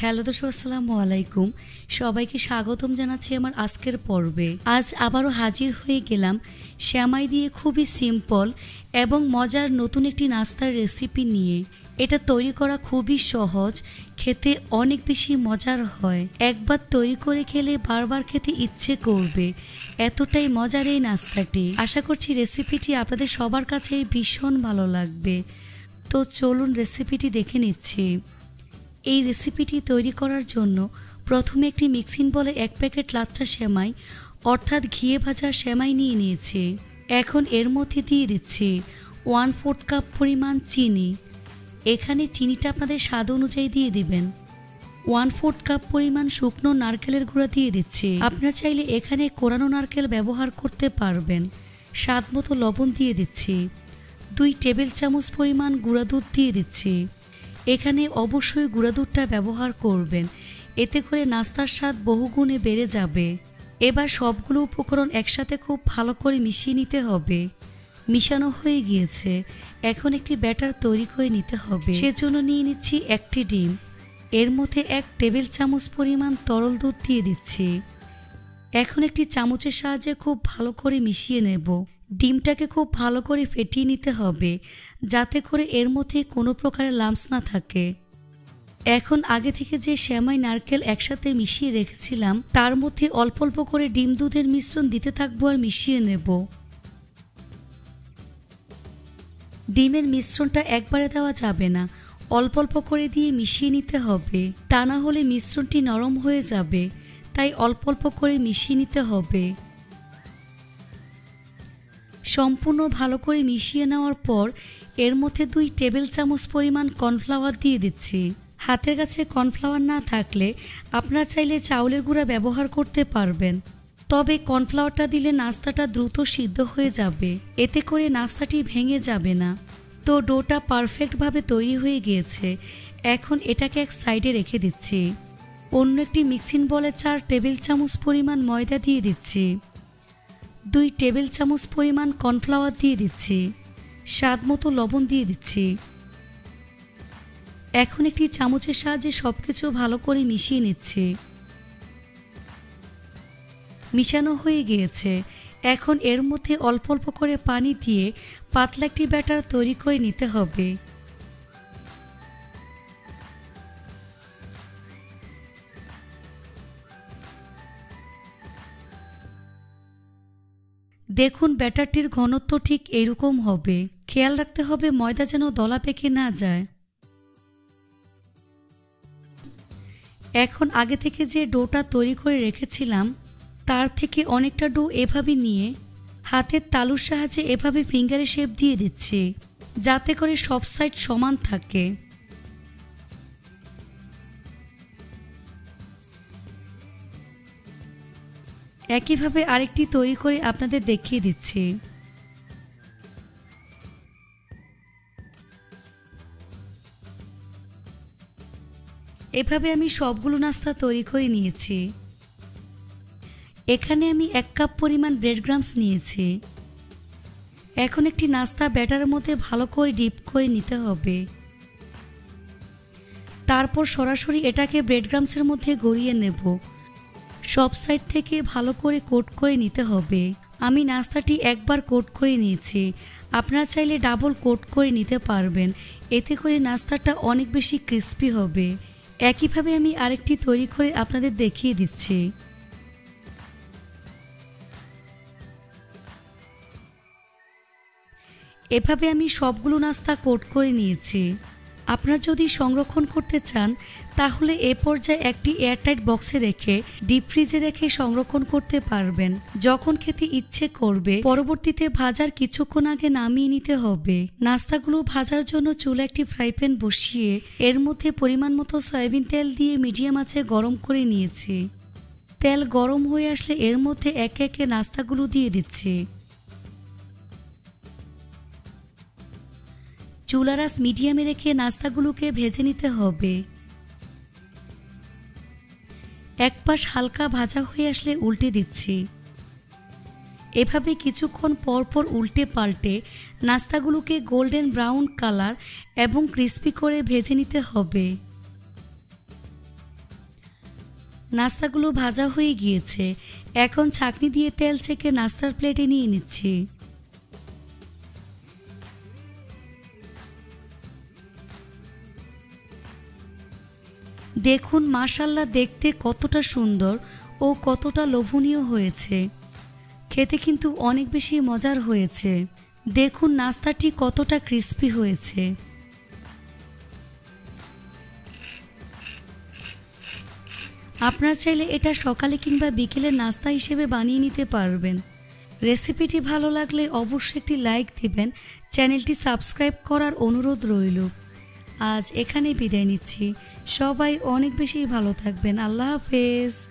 Hello দর্শক, আসসালামু আলাইকুম। সবাইকে স্বাগতম জানাচ্ছি আমার আজকের পর্বে। আজ আবারও হাজির হয়ে গেলাম সেমাই দিয়ে খুবই সিম্পল এবং মজার নতুন একটি নাস্তার রেসিপি নিয়ে। এটা তৈরি করা খুবই সহজ, খেতে অনেক বেশি মজার হয়। একবার তৈরি করে খেলে বারবার খেতে ইচ্ছে করবে, এতটাই মজার এই নাস্তাটি। আশা করছি রেসিপিটি আপনাদের সবার কাছেই ভীষণ ভালো লাগবে। তো চলুন রেসিপিটি দেখে নিচ্ছি। এই রেসিপিটি তৈরি করার জন্য প্রথমে একটি মিক্সিং বলে 1 প্যাকেট লাচ্চা সেমাই অর্থাৎ ঘিয়ে ভাজা সেমাই নিয়ে নিয়েছি। এখন এর মধ্যে দিয়ে দিচ্ছি 1/4 কাপ পরিমাণ চিনি। এখানে চিনিটা আপনাদের স্বাদ অনুযায়ী দিয়ে দিবেন। 1/4 কাপ পরিমাণ শুকনো নারকেলের গুঁড়া দিয়ে দিচ্ছি। আপনারা চাইলে এখানে কোরানো নারকেল ব্যবহার করতে পারবেন। স্বাদ মতো লবণ দিয়ে দিচ্ছি। 2 টেবিল চামচ পরিমাণ গুঁড়া দুধ দিয়ে দিচ্ছি। এখানে অবশ্যই গুঁড়া দুধটা ব্যবহার করবেন, এতে করে নাস্তার স্বাদ বহুগুণে বেড়ে যাবে। এবার সবগুলো উপকরণ একসাথে খুব ভালো করে মিশিয়ে নিতে হবে। মিশানো হয়ে গিয়েছে, এখন একটি ব্যাটার তৈরি করে নিতে হবে। সেজন্য নিয়ে নিচ্ছি 1টি ডিম। এর মধ্যে 1 টেবিল চামচ পরিমাণ তরল দুধ দিয়ে দিচ্ছি। এখন একটি চামচের সাহায্যে খুব ভালো করে মিশিয়ে নেব। ডিমটাকে খুব ভালো করে ফেটিয়ে নিতে হবে, যাতে করে এর মধ্যে কোনো প্রকারের লাম্পস না থাকে। এখন আগে থেকে যে সেমাই নারকেল একসাথে মিশিয়ে রেখেছিলাম তার মধ্যে অল্প অল্প করে ডিম দুধের মিশ্রণ দিতে থাকবো আর মিশিয়ে নেব। ডিমের মিশ্রণটা একবারে দেওয়া যাবে না, অল্প অল্প করে দিয়ে মিশিয়ে নিতে হবে, তা না হলে মিশ্রণটি নরম হয়ে যাবে। তাই অল্প অল্প করে মিশিয়ে নিতে হবে। সম্পূর্ণ ভালো করে মিশিয়ে নেওয়ার পর এর মধ্যে 2 টেবিল চামচ পরিমাণ কর্নফ্লাওয়ার দিয়ে দিচ্ছি। হাতের কাছে কর্নফ্লাওয়ার না থাকলে আপনারা চাইলে চাউলের গুঁড়া ব্যবহার করতে পারবেন, তবে কর্নফ্লাওয়ারটা দিলে নাস্তাটা দ্রুত সিদ্ধ হয়ে যাবে, এতে করে নাস্তাটি ভেঙে যাবে না। তো ডোটা পারফেক্টভাবে তৈরি হয়ে গিয়েছে। এখন এটাকে এক সাইডে রেখে দিচ্ছি। অন্য একটি মিক্সিং বলে 4 টেবিল চামচ পরিমাণ ময়দা দিয়ে দিচ্ছি। 2 টেবিল চামচ পরিমাণ কর্নফ্লাওয়ার দিয়ে দিচ্ছি। স্বাদ মতো লবণ দিয়ে দিচ্ছি। এখন একটি চামচের সাহায্যে সবকিছু ভালো করে মিশিয়ে নিচ্ছি। মিশানো হয়ে গিয়েছে, এখন এর মধ্যে অল্প অল্প করে পানি দিয়ে পাতলা একটি ব্যাটার তৈরি করে নিতে হবে। দেখুন ব্যাটারটির ঘনত্ব ঠিক এরকম হবে। খেয়াল রাখতে হবে ময়দা যেন দলা পেকে না যায়। এখন আগে থেকে যে ডোটা তৈরি করে রেখেছিলাম তার থেকে অনেকটা ডো এভাবে নিয়ে হাতের তালুর সাহায্যে এভাবে ফিঙ্গারে শেপ দিয়ে দিচ্ছি, যাতে করে সব সাইড সমান থাকে। একইভাবে আরেকটি তৈরি করে আপনাদের দেখিয়ে দিচ্ছি। এভাবে আমি সবগুলো নাস্তা তৈরি করে নিয়েছি। এখানে আমি 1 কাপ পরিমাণ ব্রেড ক্রাম্বস নিয়েছি। এখন একটি নাস্তা ব্যাটারের মধ্যে ভালো করে ডিপ করে নিতে হবে। তারপর সরাসরি এটাকে ব্রেড ক্রাম্বসের মধ্যে গড়িয়ে নেব। সব সাইড থেকে ভালো করে কোট করে নিতে হবে। আমি নাস্তাটি একবার কোট করে নিয়েছি, আপনারা চাইলে ডাবল কোট করে নিতে পারবেন, এতে করে নাস্তাটা অনেক বেশি ক্রিস্পি হবে। একইভাবে আমি আরেকটি তৈরি করে আপনাদের দেখিয়ে দিচ্ছি। এভাবে আমি সবগুলো নাস্তা কোট করে নিয়েছি। আপনারা যদি সংরক্ষণ করতে চান তাহলে এ পর্যায়ে একটি এয়ারটাইট বক্সে রেখে ডিপ ফ্রিজে রেখে সংরক্ষণ করতে পারবেন। যখন খেতে ইচ্ছে করবে পরবর্তীতে ভাজার কিছুক্ষণ আগে নামিয়ে নিতে হবে। নাস্তাগুলো ভাজার জন্য চুলা একটি ফ্রাই প্যান বসিয়ে এর মধ্যে পরিমাণ মতো সয়াবিন তেল দিয়ে মিডিয়াম আঁচে গরম করে নিয়েছি। তেল গরম হয়ে আসলে এর মধ্যে একে একে নাস্তাগুলো দিয়ে দিচ্ছি। চুলার আঁচ মিডিয়ামে রেখে নাস্তাগুলোকে ভেজে নিতে হবে। এক পাশ হালকা ভাজা হয়ে আসলে উল্টে দিচ্ছি। এভাবে কিছুক্ষণ পর পর উল্টে পাল্টে নাস্তাগুলোকে গোল্ডেন ব্রাউন কালার এবং ক্রিস্পি করে ভেজে নিতে হবে। নাস্তাগুলো ভাজা হয়ে গিয়েছে। এখন ছাঁকনি দিয়ে তেল ছেঁকে নাস্তার প্লেটে নিয়ে নিচ্ছি। দেখুন মাশাআল্লাহ, দেখতে কতটা সুন্দর ও কতটা লোভনীয় হয়েছে। খেতে কিন্তু অনেক বেশি মজার হয়েছে। দেখুন নাস্তাটি কতটা ক্রিস্পি হয়েছে। আপনারা চাইলে এটা সকালে কিংবা বিকেলে নাস্তা হিসেবে বানিয়ে নিতে পারবেন। রেসিপিটি ভালো লাগলে অবশ্যই একটি লাইক দিবেন। চ্যানেলটি সাবস্ক্রাইব করার অনুরোধ রইল। আজ এখানেই বিদায় নিচ্ছি। সবাই অনেক বেশি ভালো থাকবেন। আল্লাহ হাফেজ।